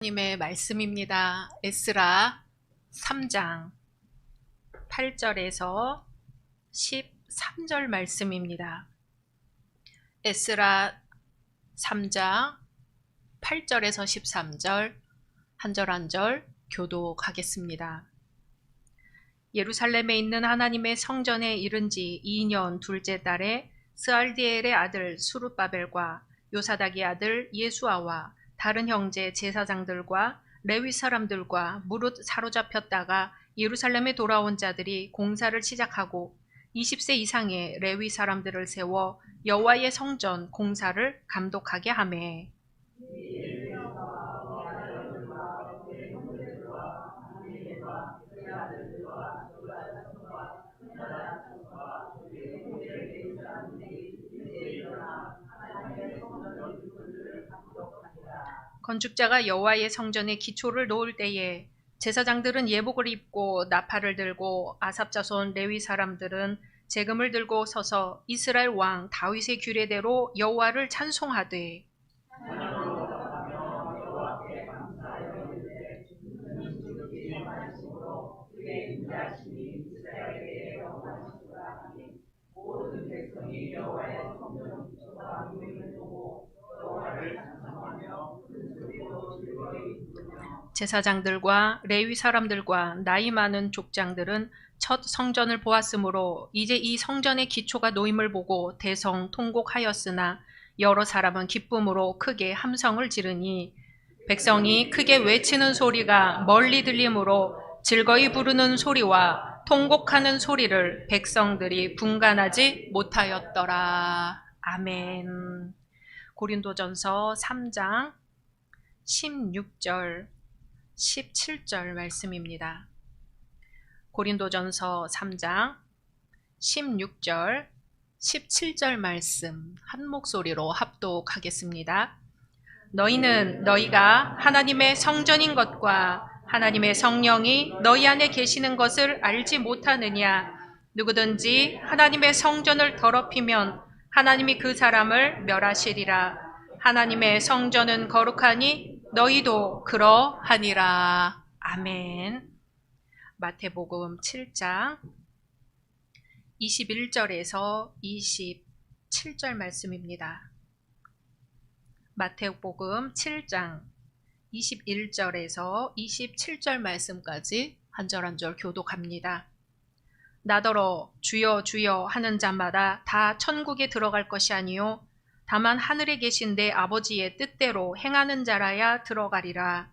님의 말씀입니다. 에스라 3장 8절에서 13절 말씀입니다. 에스라 3장 8절에서 13절 한 절 한 절 교독하겠습니다. 예루살렘에 있는 하나님의 성전에 이른 지 2년 둘째 달에 스알디엘의 아들 수룹바벨과 요사닥의 아들 예수아와 다른 형제 제사장들과 레위 사람들과 무릇 사로잡혔다가 예루살렘에 돌아온 자들이 공사를 시작하고 20세 이상의 레위 사람들을 세워 여호와의 성전 공사를 감독하게 하매 건축자가 여호와의 성전에 기초를 놓을 때에 제사장들은 예복을 입고 나팔을 들고 아삽 자손 레위 사람들은 재금을 들고 서서 이스라엘 왕 다윗의 규례대로 여호와를 찬송하되 제사장들과 레위 사람들과 나이 많은 족장들은 첫 성전을 보았으므로 이제 이 성전의 기초가 놓임을 보고 대성 통곡하였으나 여러 사람은 기쁨으로 크게 함성을 지르니 백성이 크게 외치는 소리가 멀리 들리므로 즐거이 부르는 소리와 통곡하는 소리를 백성들이 분간하지 못하였더라. 아멘. 고린도전서 3장 16절 17절 말씀입니다. 고린도전서 3장 16절 17절 말씀 한 목소리로 합독하겠습니다. 너희는 너희가 하나님의 성전인 것과 하나님의 성령이 너희 안에 계시는 것을 알지 못하느냐? 누구든지 하나님의 성전을 더럽히면 하나님이 그 사람을 멸하시리라. 하나님의 성전은 거룩하니 너희도 그러하니라. 아멘. 마태복음 7장 21절에서 27절 말씀입니다. 마태복음 7장 21절에서 27절 말씀까지 한 절 한 절 교독합니다. 나더러 주여 주여 하는 자마다 다 천국에 들어갈 것이 아니요 다만 하늘에 계신 내 아버지의 뜻대로 행하는 자라야 들어가리라.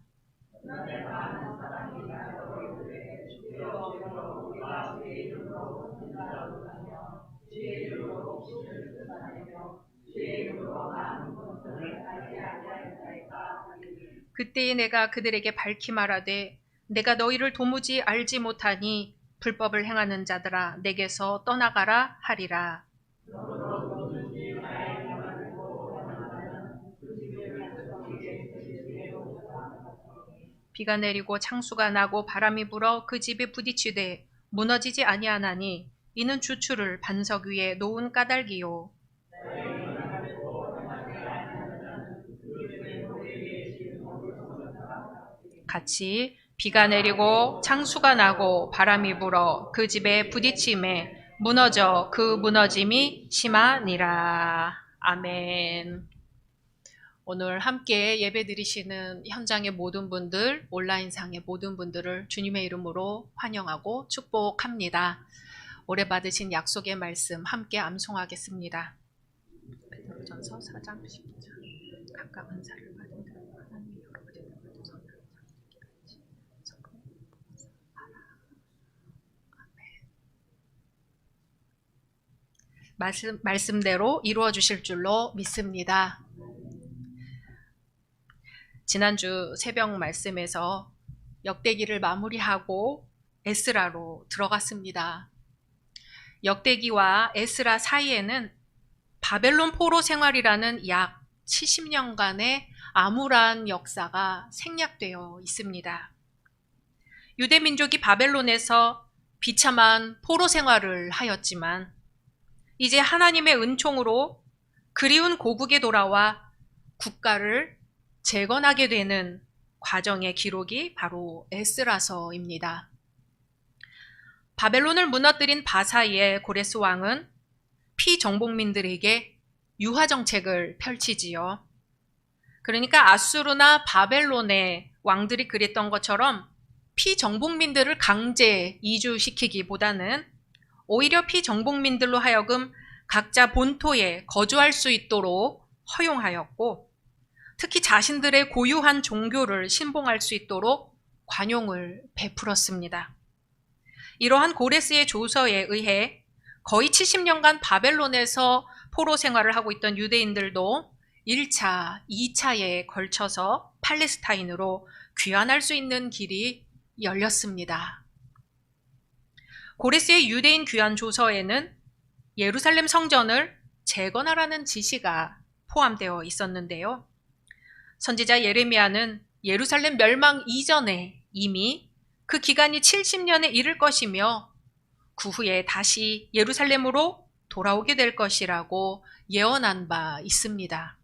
그때에 내가 그들에게 밝히 말하되 내가 너희를 도무지 알지 못하니 불법을 행하는 자들아 내게서 떠나가라 하리라. 비가 내리고 창수가 나고 바람이 불어 그 집에 부딪히되 무너지지 아니하나니 이는 주추를 반석 위에 놓은 까닭이요. 같이 비가 내리고 창수가 나고 바람이 불어 그 집에 부딪힘에 무너져 그 무너짐이 심하니라. 아멘. 오늘 함께 예배드리시는 현장의 모든 분들, 온라인상의 모든 분들을 주님의 이름으로 환영하고 축복합니다. 올해 받으신 약속의 말씀 함께 암송하겠습니다. 베드로전서 4장 10절 각각 은사를 받은 자 하나님이 여러 가지 받은 선을 말씀대로 이루어 주실 줄로 믿습니다. 지난주 새벽 말씀에서 역대기를 마무리하고 에스라로 들어갔습니다. 역대기와 에스라 사이에는 바벨론 포로 생활이라는 약 70년간의 암울한 역사가 생략되어 있습니다. 유대 민족이 바벨론에서 비참한 포로 생활을 하였지만 이제 하나님의 은총으로 그리운 고국에 돌아와 국가를 재건하게 되는 과정의 기록이 바로 에스라서입니다. 바벨론을 무너뜨린 바사이의 고레스 왕은 피정복민들에게 유화 정책을 펼치지요. 그러니까 아수르나 바벨론의 왕들이 그랬던 것처럼 피정복민들을 강제 이주시키기보다는 오히려 피정복민들로 하여금 각자 본토에 거주할 수 있도록 허용하였고, 특히 자신들의 고유한 종교를 신봉할 수 있도록 관용을 베풀었습니다. 이러한 고레스의 조서에 의해 거의 70년간 바벨론에서 포로 생활을 하고 있던 유대인들도 1차, 2차에 걸쳐서 팔레스타인으로 귀환할 수 있는 길이 열렸습니다. 고레스의 유대인 귀환 조서에는 예루살렘 성전을 재건하라는 지시가 포함되어 있었는데요. 선지자 예레미야는 예루살렘 멸망 이전에 이미 그 기간이 70년에 이를 것이며 그 후에 다시 예루살렘으로 돌아오게 될 것이라고 예언한 바 있습니다.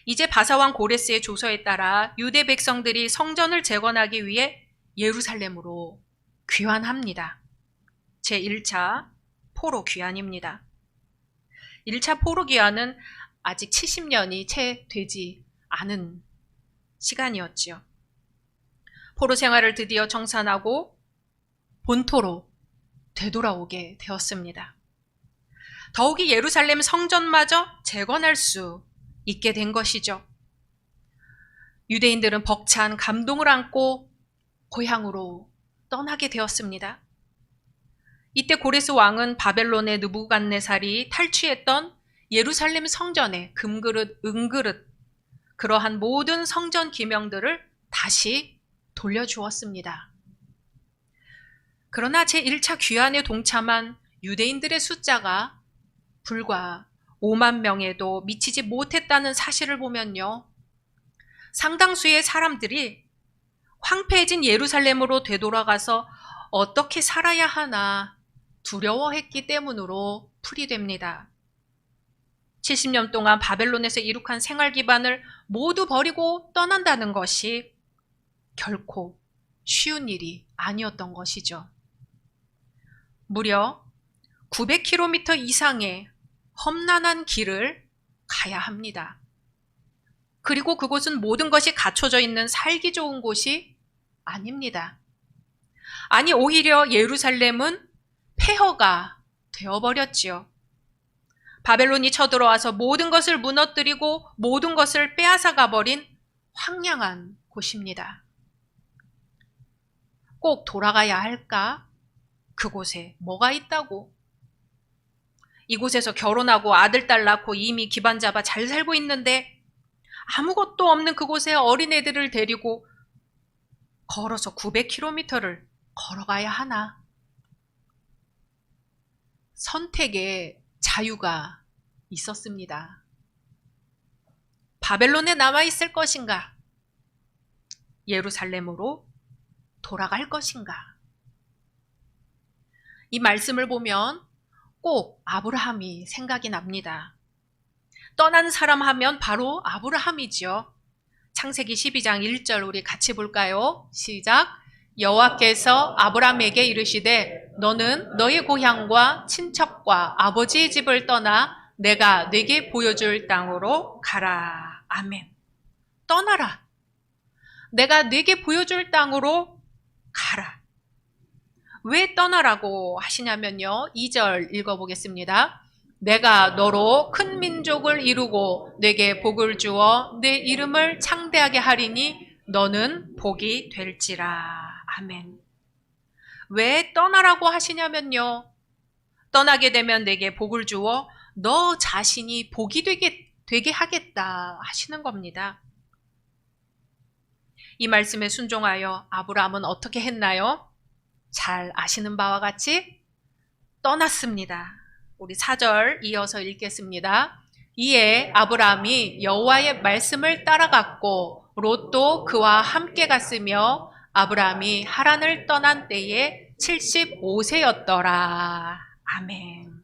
이제 바사왕 고레스의 조서에 따라 유대 백성들이 성전을 재건하기 위해 예루살렘으로 귀환합니다. 제1차 포로 귀환입니다. 1차 포로 귀환은 아직 70년이 채 되지 않은 시간이었지요. 포로 생활을 드디어 정산하고 본토로 되돌아오게 되었습니다. 더욱이 예루살렘 성전마저 재건할 수 있게 된 것이죠. 유대인들은 벅찬 감동을 안고 고향으로 떠나게 되었습니다. 이때 고레스 왕은 바벨론의 느부갓네살이 탈취했던 예루살렘 성전의 금그릇, 은그릇, 그러한 모든 성전 기명들을 다시 돌려주었습니다. 그러나 제1차 귀환에 동참한 유대인들의 숫자가 불과 5만 명에도 미치지 못했다는 사실을 보면요, 상당수의 사람들이 황폐해진 예루살렘으로 되돌아가서 어떻게 살아야 하나 두려워했기 때문으로 풀이됩니다. 70년 동안 바벨론에서 이룩한 생활 기반을 모두 버리고 떠난다는 것이 결코 쉬운 일이 아니었던 것이죠. 무려 900km 이상의 험난한 길을 가야 합니다. 그리고 그곳은 모든 것이 갖춰져 있는 살기 좋은 곳이 아닙니다. 아니, 오히려 예루살렘은 폐허가 되어버렸지요. 바벨론이 쳐들어와서 모든 것을 무너뜨리고 모든 것을 빼앗아 가버린 황량한 곳입니다. 꼭 돌아가야 할까? 그곳에 뭐가 있다고? 이곳에서 결혼하고 아들, 딸 낳고 이미 기반 잡아 잘 살고 있는데 아무것도 없는 그곳에 어린애들을 데리고 걸어서 900km를 걸어가야 하나? 선택의 자유가 있었습니다. 바벨론에 남아있을 것인가? 예루살렘으로 돌아갈 것인가? 이 말씀을 보면 꼭 아브라함이 생각이 납니다. 떠난 사람 하면 바로 아브라함이지요. 창세기 12장 1절 우리 같이 볼까요? 시작. 여호와께서 아브라함에게 이르시되 너는 너의 고향과 친척과 아버지의 집을 떠나 내가 네게 보여줄 땅으로 가라. 아멘. 떠나라. 내가 네게 보여줄 땅으로 가라. 왜 떠나라고 하시냐면요. 2절 읽어보겠습니다. 내가 너로 큰 민족을 이루고 네게 복을 주어 네 이름을 창대하게 하리니 너는 복이 될지라. 아멘. 왜 떠나라고 하시냐면요. 떠나게 되면 내게 복을 주어 너 자신이 복이 되게 하겠다 하시는 겁니다. 이 말씀에 순종하여 아브라함은 어떻게 했나요? 잘 아시는 바와 같이 떠났습니다. 우리 4절 이어서 읽겠습니다. 이에 아브라함이 여호와의 말씀을 따라갔고 롯도 그와 함께 갔으며 아브라함이 하란을 떠난 때에 75세였더라. 아멘.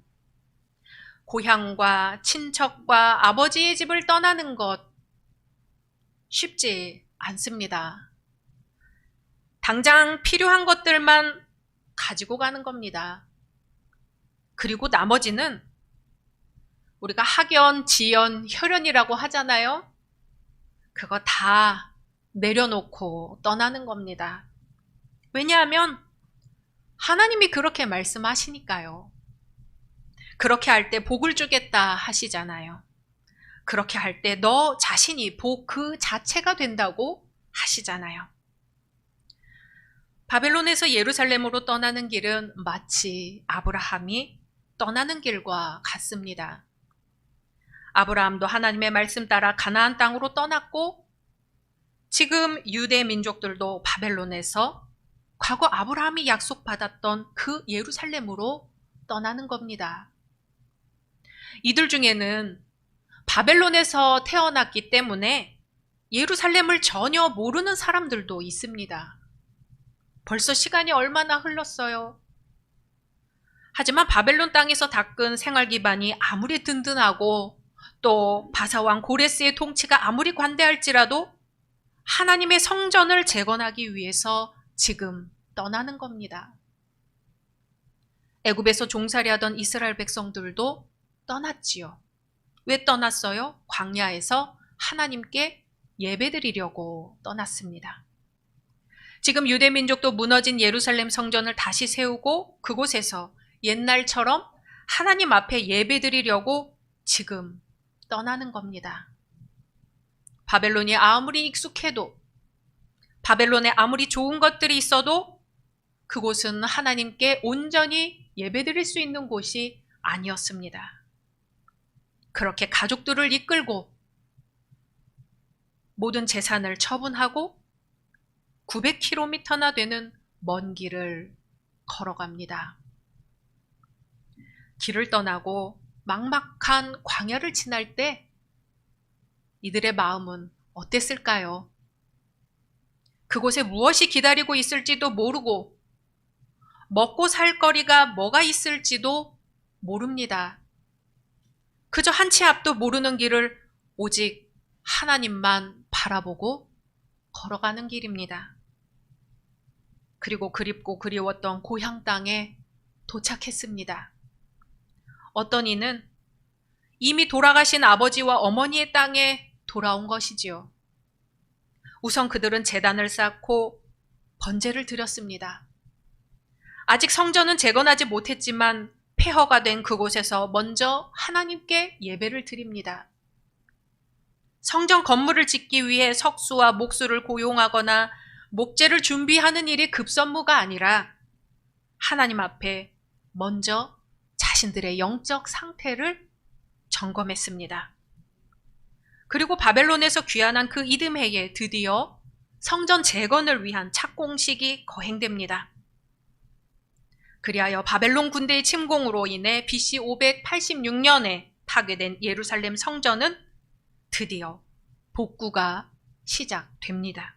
고향과 친척과 아버지의 집을 떠나는 것 쉽지 않습니다. 당장 필요한 것들만 가지고 가는 겁니다. 그리고 나머지는 우리가 학연, 지연, 혈연이라고 하잖아요. 그거 다 내려놓고 떠나는 겁니다. 왜냐하면 하나님이 그렇게 말씀하시니까요. 그렇게 할 때 복을 주겠다 하시잖아요. 그렇게 할 때 너 자신이 복 그 자체가 된다고 하시잖아요. 바벨론에서 예루살렘으로 떠나는 길은 마치 아브라함이 떠나는 길과 같습니다. 아브라함도 하나님의 말씀 따라 가나안 땅으로 떠났고 지금 유대 민족들도 바벨론에서 과거 아브라함이 약속받았던 그 예루살렘으로 떠나는 겁니다. 이들 중에는 바벨론에서 태어났기 때문에 예루살렘을 전혀 모르는 사람들도 있습니다. 벌써 시간이 얼마나 흘렀어요. 하지만 바벨론 땅에서 닦은 생활 기반이 아무리 든든하고 또 바사왕 고레스의 통치가 아무리 관대할지라도 하나님의 성전을 재건하기 위해서 지금 떠나는 겁니다. 애굽에서 종살이 하던 이스라엘 백성들도 떠났지요. 왜 떠났어요? 광야에서 하나님께 예배드리려고 떠났습니다. 지금 유대 민족도 무너진 예루살렘 성전을 다시 세우고 그곳에서 옛날처럼 하나님 앞에 예배드리려고 지금 떠나는 겁니다. 바벨론이 아무리 익숙해도 바벨론에 아무리 좋은 것들이 있어도 그곳은 하나님께 온전히 예배드릴 수 있는 곳이 아니었습니다. 그렇게 가족들을 이끌고 모든 재산을 처분하고 900km나 되는 먼 길을 걸어갑니다. 길을 떠나고 막막한 광야를 지날 때 이들의 마음은 어땠을까요? 그곳에 무엇이 기다리고 있을지도 모르고 먹고 살 거리가 뭐가 있을지도 모릅니다. 그저 한 치 앞도 모르는 길을 오직 하나님만 바라보고 걸어가는 길입니다. 그리고 그립고 그리웠던 고향 땅에 도착했습니다. 어떤 이는 이미 돌아가신 아버지와 어머니의 땅에 돌아온 것이지요. 우선 그들은 제단을 쌓고 번제를 드렸습니다. 아직 성전은 재건하지 못했지만 폐허가 된 그곳에서 먼저 하나님께 예배를 드립니다. 성전 건물을 짓기 위해 석수와 목수를 고용하거나 목재를 준비하는 일이 급선무가 아니라 하나님 앞에 먼저 자신들의 영적 상태를 점검했습니다. 그리고 바벨론에서 귀환한 그 이듬해에 드디어 성전 재건을 위한 착공식이 거행됩니다. 그리하여 바벨론 군대의 침공으로 인해 BC 586년에 파괴된 예루살렘 성전은 드디어 복구가 시작됩니다.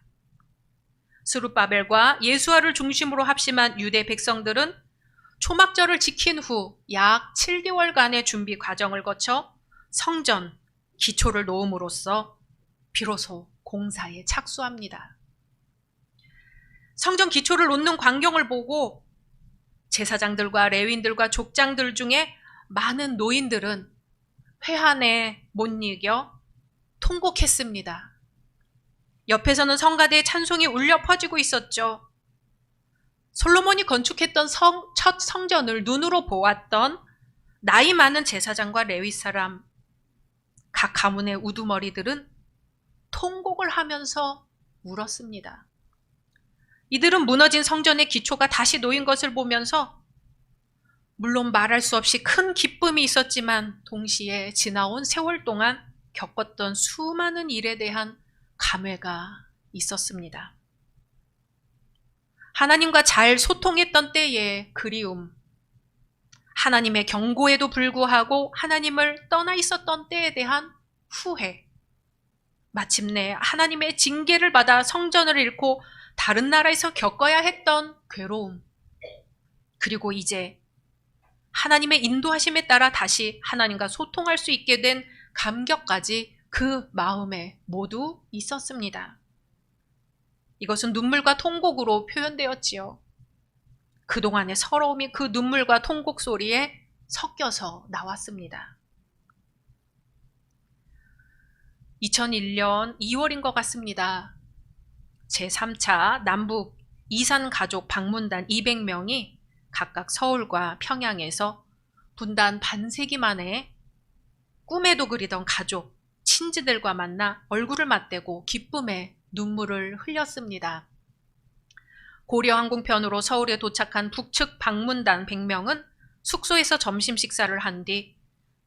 스룹바벨과 예수아를 중심으로 합심한 유대 백성들은 초막절을 지킨 후 약 7개월간의 준비 과정을 거쳐 성전 기초를 놓음으로써 비로소 공사에 착수합니다. 성전 기초를 놓는 광경을 보고 제사장들과 레위인들과 족장들 중에 많은 노인들은 회한에 못 이겨 통곡했습니다. 옆에서는 성가대의 찬송이 울려 퍼지고 있었죠. 솔로몬이 건축했던 첫 성전을 눈으로 보았던 나이 많은 제사장과 레위 사람, 각 가문의 우두머리들은 통곡을 하면서 울었습니다. 이들은 무너진 성전의 기초가 다시 놓인 것을 보면서 물론 말할 수 없이 큰 기쁨이 있었지만 동시에 지나온 세월 동안 겪었던 수많은 일에 대한 감회가 있었습니다. 하나님과 잘 소통했던 때의 그리움, 하나님의 경고에도 불구하고 하나님을 떠나 있었던 때에 대한 후회, 마침내 하나님의 징계를 받아 성전을 잃고 다른 나라에서 겪어야 했던 괴로움, 그리고 이제 하나님의 인도하심에 따라 다시 하나님과 소통할 수 있게 된 감격까지 그 마음에 모두 있었습니다. 이것은 눈물과 통곡으로 표현되었지요. 그동안의 서러움이 그 눈물과 통곡 소리에 섞여서 나왔습니다. 2001년 2월인 것 같습니다. 제3차 남북 이산 가족 방문단 200명이 각각 서울과 평양에서 분단 반세기 만에 꿈에도 그리던 가족, 친지들과 만나 얼굴을 맞대고 기쁨의 눈물을 흘렸습니다. 고려항공편으로 서울에 도착한 북측 방문단 100명은 숙소에서 점심 식사를 한 뒤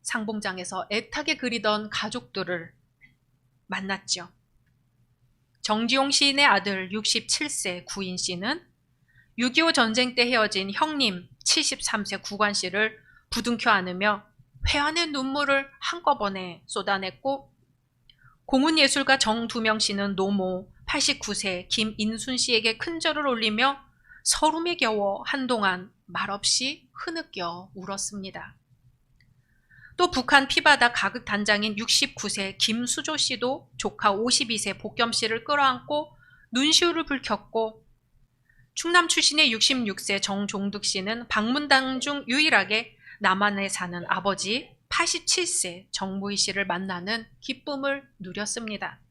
상봉장에서 애타게 그리던 가족들을 만났죠. 정지용 시인의 아들 67세 구인 씨는 6.25 전쟁 때 헤어진 형님 73세 구관 씨를 부둥켜 안으며 회한의 눈물을 한꺼번에 쏟아냈고, 공훈예술가 정두명 씨는 노모 89세 김인순 씨에게 큰절을 올리며 서름에 겨워 한동안 말없이 흐느껴 울었습니다. 또 북한 피바다 가극 단장인 69세 김수조 씨도 조카 52세 복겸 씨를 끌어안고 눈시울을 붉혔고, 충남 출신의 66세 정종득 씨는 방문단 중 유일하게 남한에 사는 아버지 87세 정무희 씨를 만나는 기쁨을 누렸습니다.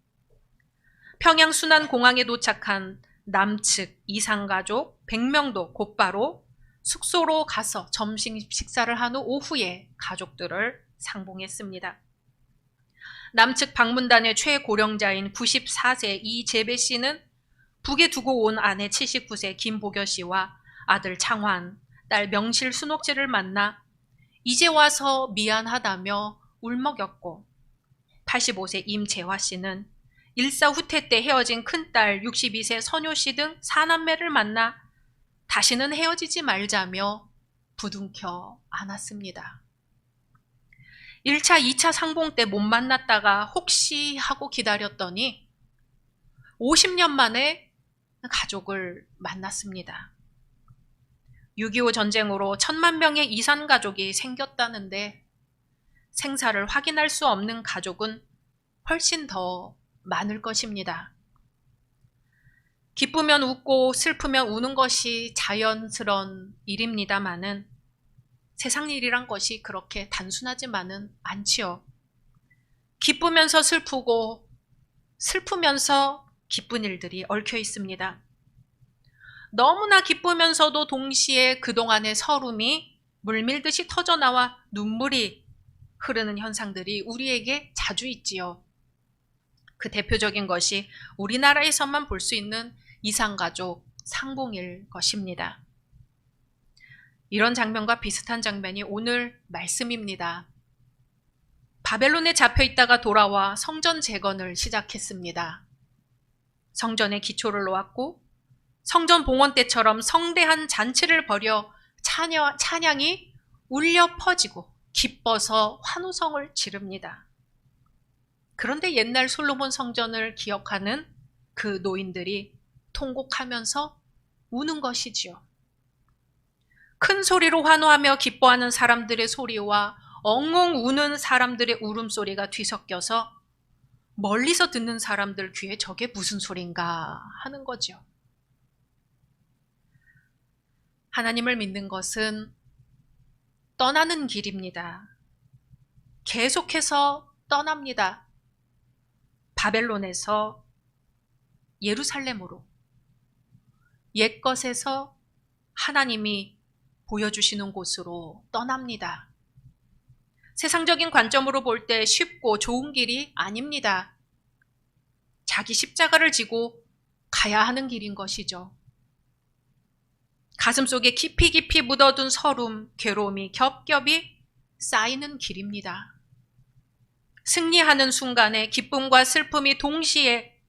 평양 순안공항에 도착한 남측 이산가족 100명도 곧바로 숙소로 가서 점심 식사를 한 후 오후에 가족들을 상봉했습니다. 남측 방문단의 최고령자인 94세 이재배 씨는 북에 두고 온 아내 79세 김보겨 씨와 아들 창환, 딸 명실 순옥재를 만나 이제 와서 미안하다며 울먹였고, 85세 임재화 씨는 일사 후퇴 때 헤어진 큰딸 62세 선효 씨 등 4남매를 만나 다시는 헤어지지 말자며 부둥켜 안았습니다. 1차, 2차 상봉 때 못 만났다가 혹시 하고 기다렸더니 50년 만에 가족을 만났습니다. 6.25 전쟁으로 1000만 명의 이산 가족이 생겼다는데 생사를 확인할 수 없는 가족은 훨씬 더 많을 것입니다. 기쁘면 웃고 슬프면 우는 것이 자연스러운 일입니다마는 세상 일이란 것이 그렇게 단순하지만은 않지요. 기쁘면서 슬프고 슬프면서 기쁜 일들이 얽혀 있습니다. 너무나 기쁘면서도 동시에 그동안의 서름이 물밀듯이 터져나와 눈물이 흐르는 현상들이 우리에게 자주 있지요. 그 대표적인 것이 우리나라에서만 볼 수 있는 이산가족 상봉일 것입니다. 이런 장면과 비슷한 장면이 오늘 말씀입니다. 바벨론에 잡혀 있다가 돌아와 성전 재건을 시작했습니다. 성전에 기초를 놓았고 성전 봉헌 때처럼 성대한 잔치를 벌여 찬양이 울려 퍼지고 기뻐서 환호성을 지릅니다. 그런데 옛날 솔로몬 성전을 기억하는 그 노인들이 통곡하면서 우는 것이지요. 큰 소리로 환호하며 기뻐하는 사람들의 소리와 엉엉 우는 사람들의 울음소리가 뒤섞여서 멀리서 듣는 사람들 귀에 저게 무슨 소린가 하는 거죠. 하나님을 믿는 것은 떠나는 길입니다. 계속해서 떠납니다. 바벨론에서 예루살렘으로, 옛것에서 하나님이 보여주시는 곳으로 떠납니다. 세상적인 관점으로 볼 때 쉽고 좋은 길이 아닙니다. 자기 십자가를 지고 가야 하는 길인 것이죠. 가슴속에 깊이 깊이 묻어둔 서름, 괴로움이 겹겹이 쌓이는 길입니다. 승리하는 순간에 기쁨과 슬픔이 동시에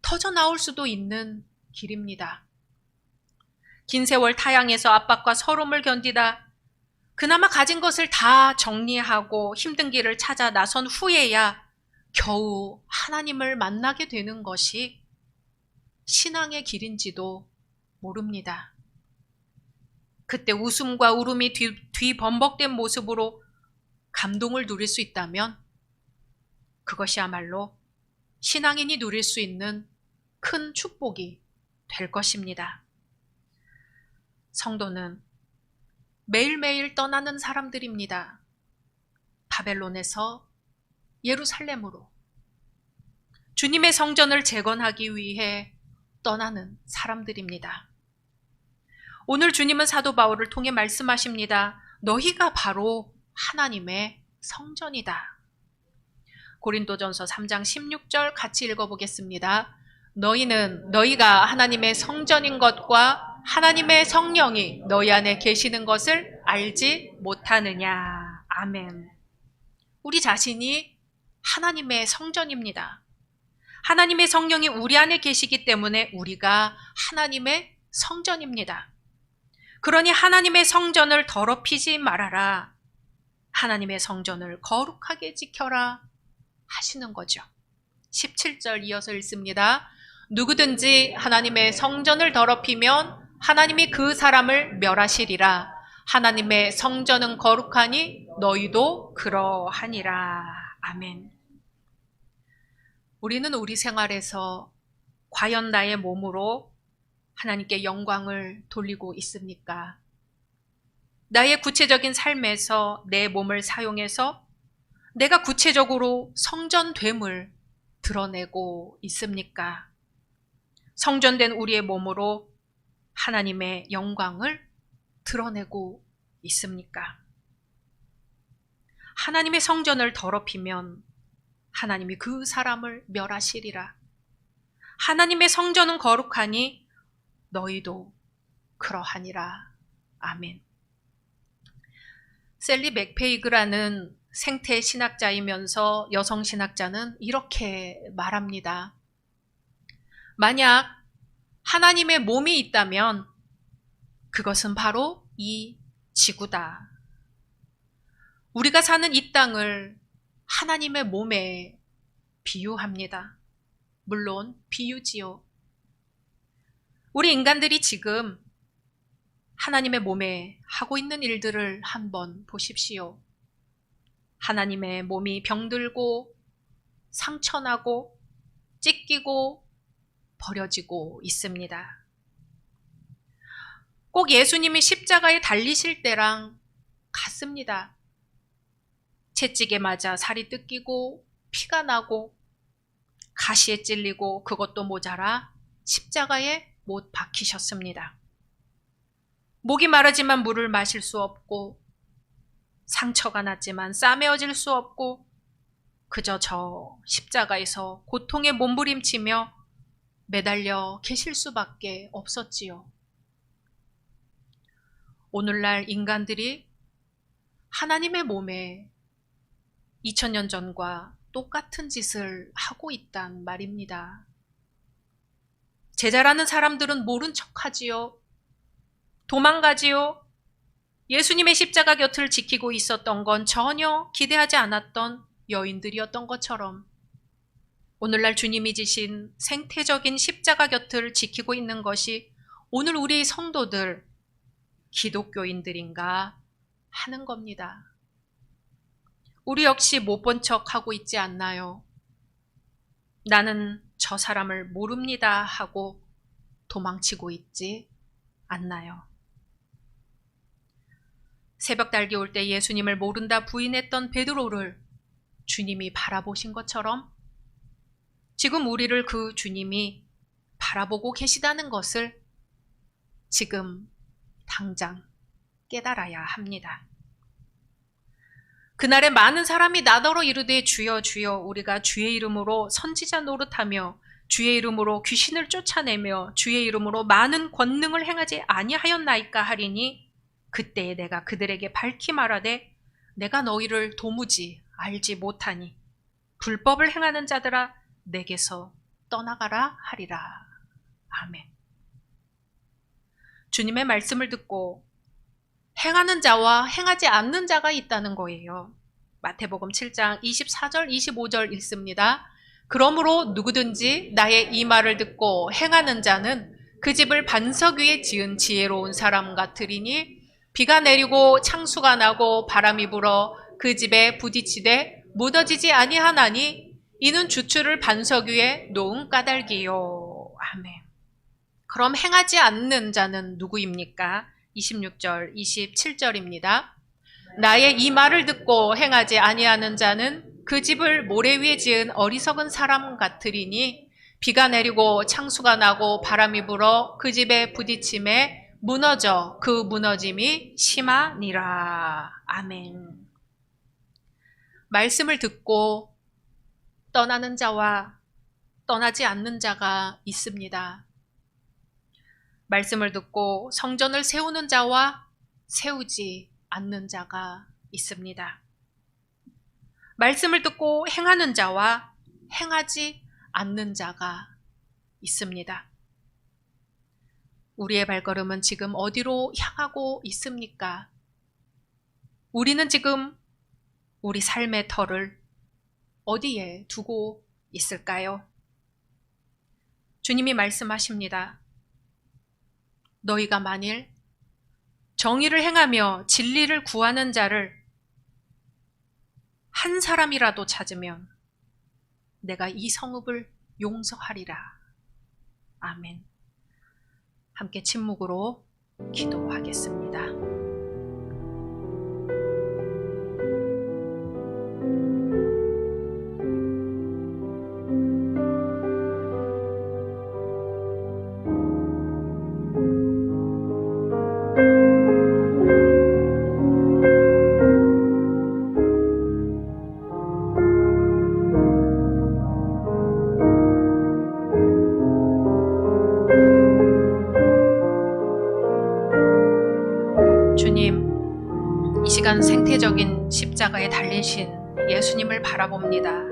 터져나올 수도 있는 길입니다. 긴 세월 타향에서 압박과 서름을 견디다 그나마 가진 것을 다 정리하고 힘든 길을 찾아 나선 후에야 겨우 하나님을 만나게 되는 것이 신앙의 길인지도 모릅니다. 그때 웃음과 울음이 뒤범벅된 모습으로 감동을 누릴 수 있다면 그것이야말로 신앙인이 누릴 수 있는 큰 축복이 될 것입니다. 성도는 매일매일 떠나는 사람들입니다. 바벨론에서 예루살렘으로 주님의 성전을 재건하기 위해 떠나는 사람들입니다. 오늘 주님은 사도 바울을 통해 말씀하십니다. 너희가 바로 하나님의 성전이다. 고린도전서 3장 16절 같이 읽어보겠습니다. 너희는 너희가 하나님의 성전인 것과 하나님의 성령이 너희 안에 계시는 것을 알지 못하느냐. 아멘. 우리 자신이 하나님의 성전입니다. 하나님의 성령이 우리 안에 계시기 때문에 우리가 하나님의 성전입니다. 그러니 하나님의 성전을 더럽히지 말아라. 하나님의 성전을 거룩하게 지켜라 하시는 거죠. 17절 이어서 읽습니다. 누구든지 하나님의 성전을 더럽히면 하나님이 그 사람을 멸하시리라. 하나님의 성전은 거룩하니 너희도 그러하니라. 아멘. 우리는 우리 생활에서 과연 나의 몸으로 하나님께 영광을 돌리고 있습니까? 나의 구체적인 삶에서 내 몸을 사용해서 내가 구체적으로 성전됨을 드러내고 있습니까? 성전된 우리의 몸으로 하나님의 영광을 드러내고 있습니까? 하나님의 성전을 더럽히면 하나님이 그 사람을 멸하시리라. 하나님의 성전은 거룩하니 너희도 그러하니라. 아멘. 셀리 맥페이그라는 생태 신학자이면서 여성 신학자는 이렇게 말합니다. 만약 하나님의 몸이 있다면 그것은 바로 이 지구다. 우리가 사는 이 땅을 하나님의 몸에 비유합니다. 물론 비유지요. 우리 인간들이 지금 하나님의 몸에 하고 있는 일들을 한번 보십시오. 하나님의 몸이 병들고 상처나고 찢기고 버려지고 있습니다. 꼭 예수님이 십자가에 달리실 때랑 같습니다. 채찍에 맞아 살이 뜯기고 피가 나고 가시에 찔리고 그것도 모자라 십자가에 못 박히셨습니다. 목이 마르지만 물을 마실 수 없고 상처가 났지만 싸매어질 수 없고 그저 저 십자가에서 고통에 몸부림치며 매달려 계실 수밖에 없었지요. 오늘날 인간들이 하나님의 몸에 2000년 전과 똑같은 짓을 하고 있단 말입니다. 제자라는 사람들은 모른 척하지요. 도망가지요. 예수님의 십자가 곁을 지키고 있었던 건 전혀 기대하지 않았던 여인들이었던 것처럼 오늘날 주님이 지신 생태적인 십자가 곁을 지키고 있는 것이 오늘 우리 성도들, 기독교인들인가 하는 겁니다. 우리 역시 못 본 척 하고 있지 않나요? 나는 저 사람을 모릅니다 하고 도망치고 있지 않나요? 새벽 달기 올 때 예수님을 모른다 부인했던 베드로를 주님이 바라보신 것처럼 지금 우리를 그 주님이 바라보고 계시다는 것을 지금 당장 깨달아야 합니다. 그날에 많은 사람이 나더러 이르되 주여 주여 우리가 주의 이름으로 선지자 노릇하며 주의 이름으로 귀신을 쫓아내며 주의 이름으로 많은 권능을 행하지 아니하였나이까 하리니 그때에 내가 그들에게 밝히 말하되 내가 너희를 도무지 알지 못하니 불법을 행하는 자들아 내게서 떠나가라 하리라. 아멘. 주님의 말씀을 듣고 행하는 자와 행하지 않는 자가 있다는 거예요. 마태복음 7장 24절 25절 읽습니다. 그러므로 누구든지 나의 이 말을 듣고 행하는 자는 그 집을 반석 위에 지은 지혜로운 사람 같으리니 비가 내리고 창수가 나고 바람이 불어 그 집에 부딪히되 무너지지 아니하나니 이는 주추를 반석 위에 놓은 까닭이요. 아멘. 그럼 행하지 않는 자는 누구입니까? 26절, 27절입니다. 나의 이 말을 듣고 행하지 아니하는 자는 그 집을 모래 위에 지은 어리석은 사람 같으리니 비가 내리고 창수가 나고 바람이 불어 그 집에 부딪힘에 무너져 그 무너짐이 심하니라. 아멘. 말씀을 듣고 떠나는 자와 떠나지 않는 자가 있습니다. 말씀을 듣고 성전을 세우는 자와 세우지 않는 자가 있습니다. 말씀을 듣고 행하는 자와 행하지 않는 자가 있습니다. 우리의 발걸음은 지금 어디로 향하고 있습니까? 우리는 지금 우리 삶의 터를 어디에 두고 있을까요? 주님이 말씀하십니다. 너희가 만일 정의를 행하며 진리를 구하는 자를 한 사람이라도 찾으면 내가 이 성읍을 용서하리라. 아멘. 함께 침묵으로 기도하겠습니다. 주님, 이 시간 생태적인 십자가에 달리신 예수님을 바라봅니다.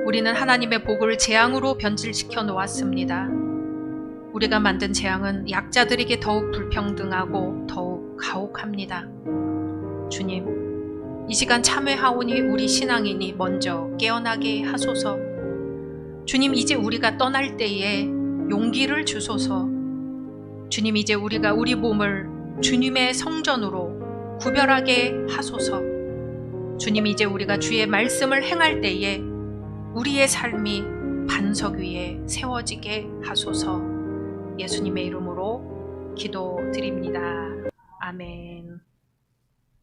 우리는 하나님의 복을 재앙으로 변질시켜 놓았습니다. 우리가 만든 재앙은 약자들에게 더욱 불평등하고 더욱 가혹합니다. 주님, 이 시간 참회하오니 우리 신앙인이 먼저 깨어나게 하소서. 주님, 이제 우리가 떠날 때에 용기를 주소서. 주님, 이제 우리가 우리 몸을 주님의 성전으로 구별하게 하소서. 주님, 이제 우리가 주의 말씀을 행할 때에 우리의 삶이 반석 위에 세워지게 하소서. 예수님의 이름으로 기도드립니다. 아멘.